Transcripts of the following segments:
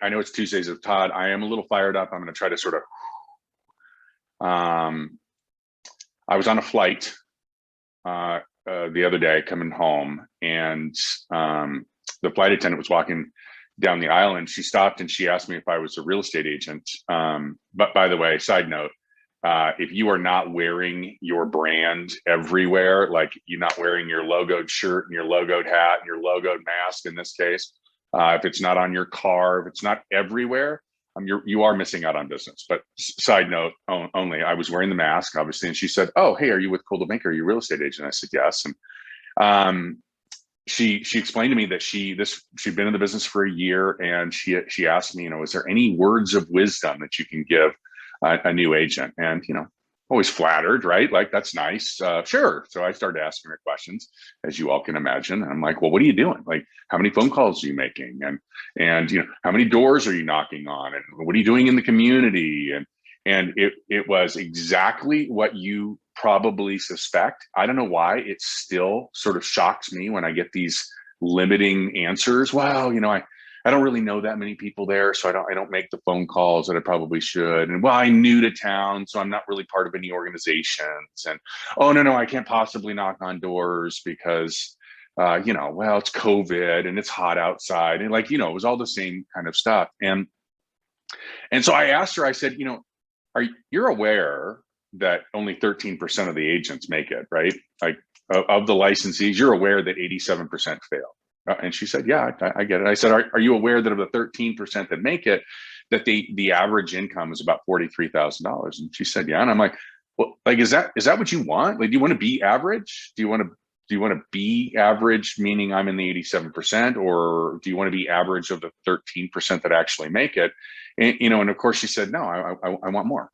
I know it's Tuesdays with Todd. I am a little fired up. I'm going to try to sort of, I was on a flight the other day coming home, and the flight attendant was walking down the aisle, and she stopped and she asked me if I was a real estate agent. But by the way, side note, if you are not wearing your brand everywhere, like you're not wearing your logoed shirt and your logoed hat and your logoed mask in this case, if it's not on your car, if it's not everywhere, you are missing out on business. But side note only, I was wearing the mask, obviously, and she said, "Oh, hey, are you with Coldwell Banker? Are you a real estate agent?" I said, "Yes." And she explained to me that she'd been in the business for a year, and she asked me, is there any words of wisdom that you can give a new agent? And always flattered, right? Like, that's nice. Sure. So I started asking her questions, as you all can imagine. And I'm like, well, what are you doing? Like, how many phone calls are you making? And how many doors are you knocking on? And what are you doing in the community? And it was exactly what you probably suspect. I don't know why it still sort of shocks me when I get these limiting answers. Well, I don't really know that many people there, so I don't make the phone calls that I probably should. And well, I'm new to town, so I'm not really part of any organizations. And oh no, I can't possibly knock on doors because well, it's COVID and it's hot outside, and it was all the same kind of stuff. And so I asked her, I said, you're aware that only 13% of the agents make it, right? Like, of the licensees, you're aware that 87% fail. And she said, yeah, I get it. I said, are you aware that of the 13% that make it, that the average income is about $43,000? And she said, yeah. And I'm like, well, like, is that what you want? Like, do you want to be average? Do you want to be average, meaning I'm in the 87%, or do you want to be average of the 13% that actually make it? And, and of course she said, no, I want more.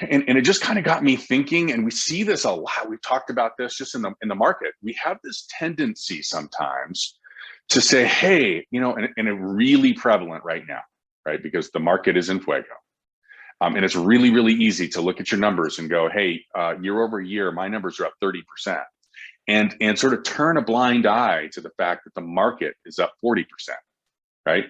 And it just kind of got me thinking, and we see this a lot. We've talked about this just in the market. We have this tendency sometimes to say, hey, and it's really prevalent right now, right? Because the market is in fuego. And it's really, really easy to look at your numbers and go, hey, year over year, my numbers are up 30%. And sort of turn a blind eye to the fact that the market is up 40%, right?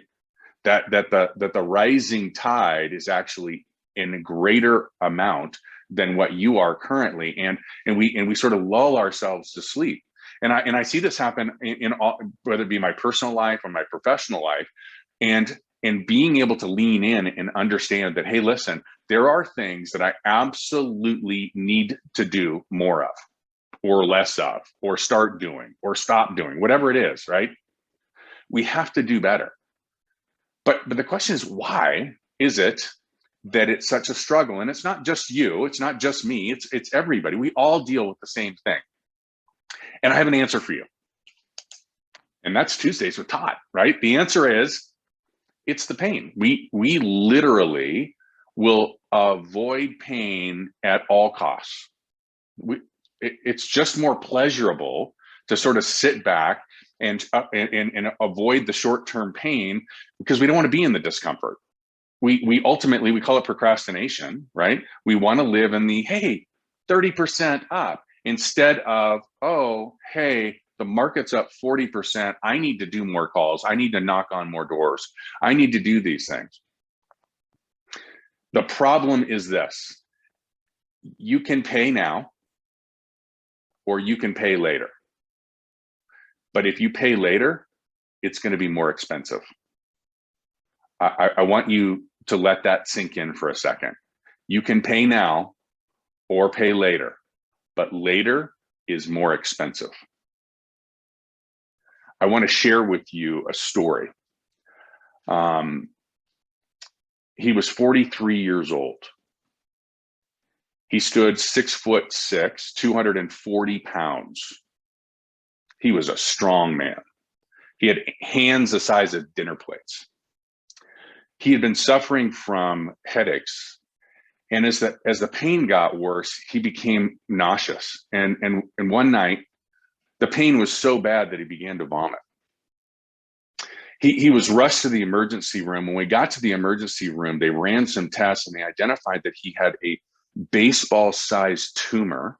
That the rising tide is actually in a greater amount than what you are currently, and we sort of lull ourselves to sleep. And I see this happen in all, whether it be my personal life or my professional life, and being able to lean in and understand that, hey, listen, there are things that I absolutely need to do more of, or less of, or start doing, or stop doing, whatever it is, right? We have to do better. But the question is, why is it that it's such a struggle? And it's not just you, it's not just me, it's everybody. We all deal with the same thing. And I have an answer for you. And that's Tuesdays with Todd, right? The answer is, it's the pain. We literally will avoid pain at all costs. It's just more pleasurable to sort of sit back and avoid the short-term pain, because we don't want to be in the discomfort. We ultimately, we call it procrastination, right? We want to live in the, hey, 30% up, instead of, oh, hey, the market's up 40%. I need to do more calls. I need to knock on more doors. I need to do these things. The problem is this: you can pay now, or you can pay later. But if you pay later, it's going to be more expensive. I want you to let that sink in for a second. You can pay now or pay later, but later is more expensive. I want to share with you a story. He was 43 years old. He stood 6'6", 240 pounds. He was a strong man. He had hands the size of dinner plates. He had been suffering from headaches, and as the pain got worse, he became nauseous. And one night, the pain was so bad that he began to vomit. He was rushed to the emergency room. When we got to the emergency room, they ran some tests, and they identified that he had a baseball-sized tumor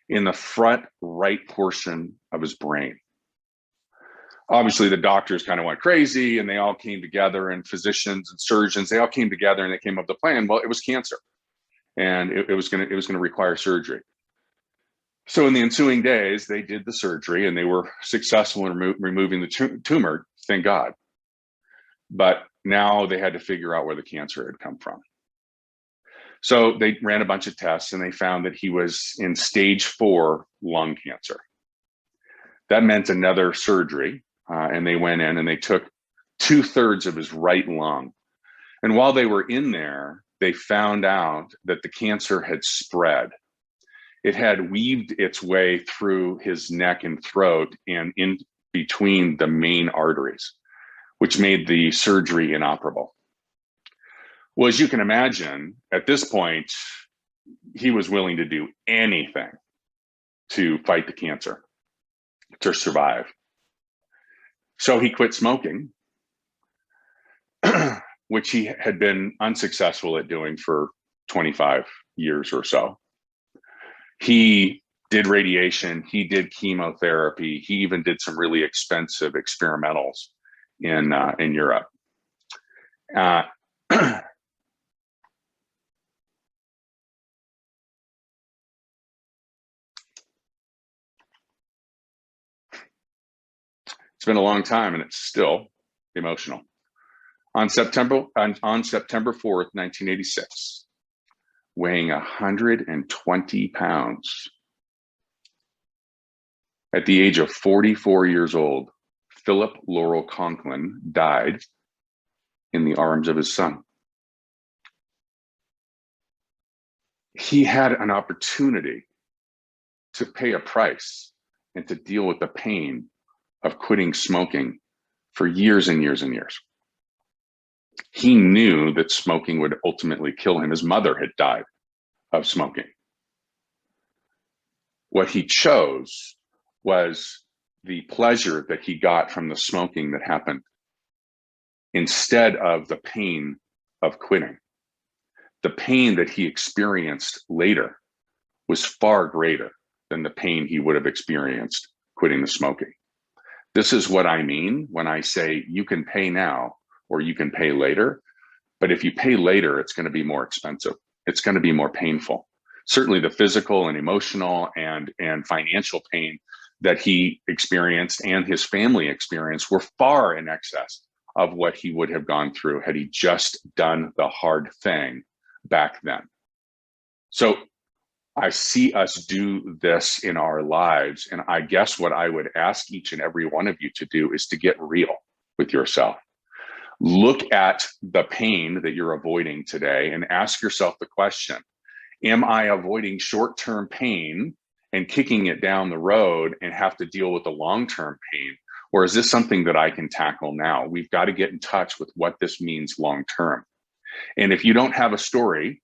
in the front right portion of his brain. obviously the doctors kind of went crazy, and they all came together, and physicians and surgeons, they all came together, and they came up with a plan. Well, it was cancer, and it was going to require surgery. So in the ensuing days, they did the surgery, and they were successful in removing the tumor, thank God. But now they had to figure out where the cancer had come from. So they ran a bunch of tests, and they found that he was in stage 4 lung cancer. That meant another surgery, and they went in and they took 2/3 of his right lung. And while they were in there, they found out that the cancer had spread. It had weaved its way through his neck and throat and in between the main arteries, which made the surgery inoperable. Well, as you can imagine, at this point, he was willing to do anything to fight the cancer, to survive. So he quit smoking, which he had been unsuccessful at doing for 25 years or so. He did radiation, he did chemotherapy, he even did some really expensive experimentals in Europe. It's been a long time, and it's still emotional. On September 4th, 1986, weighing 120 pounds, at the age of 44 years old, Philip Laurel Conklin died in the arms of his son. He had an opportunity to pay a price and to deal with the pain of quitting smoking for years and years and years. He knew that smoking would ultimately kill him. His mother had died of smoking. What he chose was the pleasure that he got from the smoking that happened instead of the pain of quitting. The pain that he experienced later was far greater than the pain he would have experienced quitting the smoking. This is what I mean when I say you can pay now or you can pay later. But if you pay later, it's going to be more expensive. It's going to be more painful. Certainly the physical and emotional and financial pain that he experienced and his family experienced were far in excess of what he would have gone through had he just done the hard thing back then. So I see us do this in our lives. And I guess what I would ask each and every one of you to do is to get real with yourself. Look at the pain that you're avoiding today and ask yourself the question, am I avoiding short-term pain and kicking it down the road and have to deal with the long-term pain? Or is this something that I can tackle now? We've got to get in touch with what this means long-term. And if you don't have a story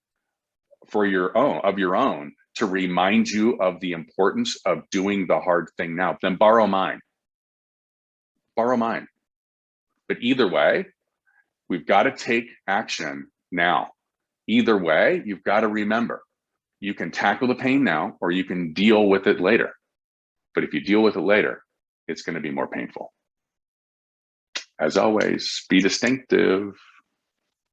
for your own to remind you of the importance of doing the hard thing now, then borrow mine. Borrow mine. But either way, we've got to take action now. Either way, you've got to remember, you can tackle the pain now or you can deal with it later. But if you deal with it later, it's going to be more painful. As always, be distinctive.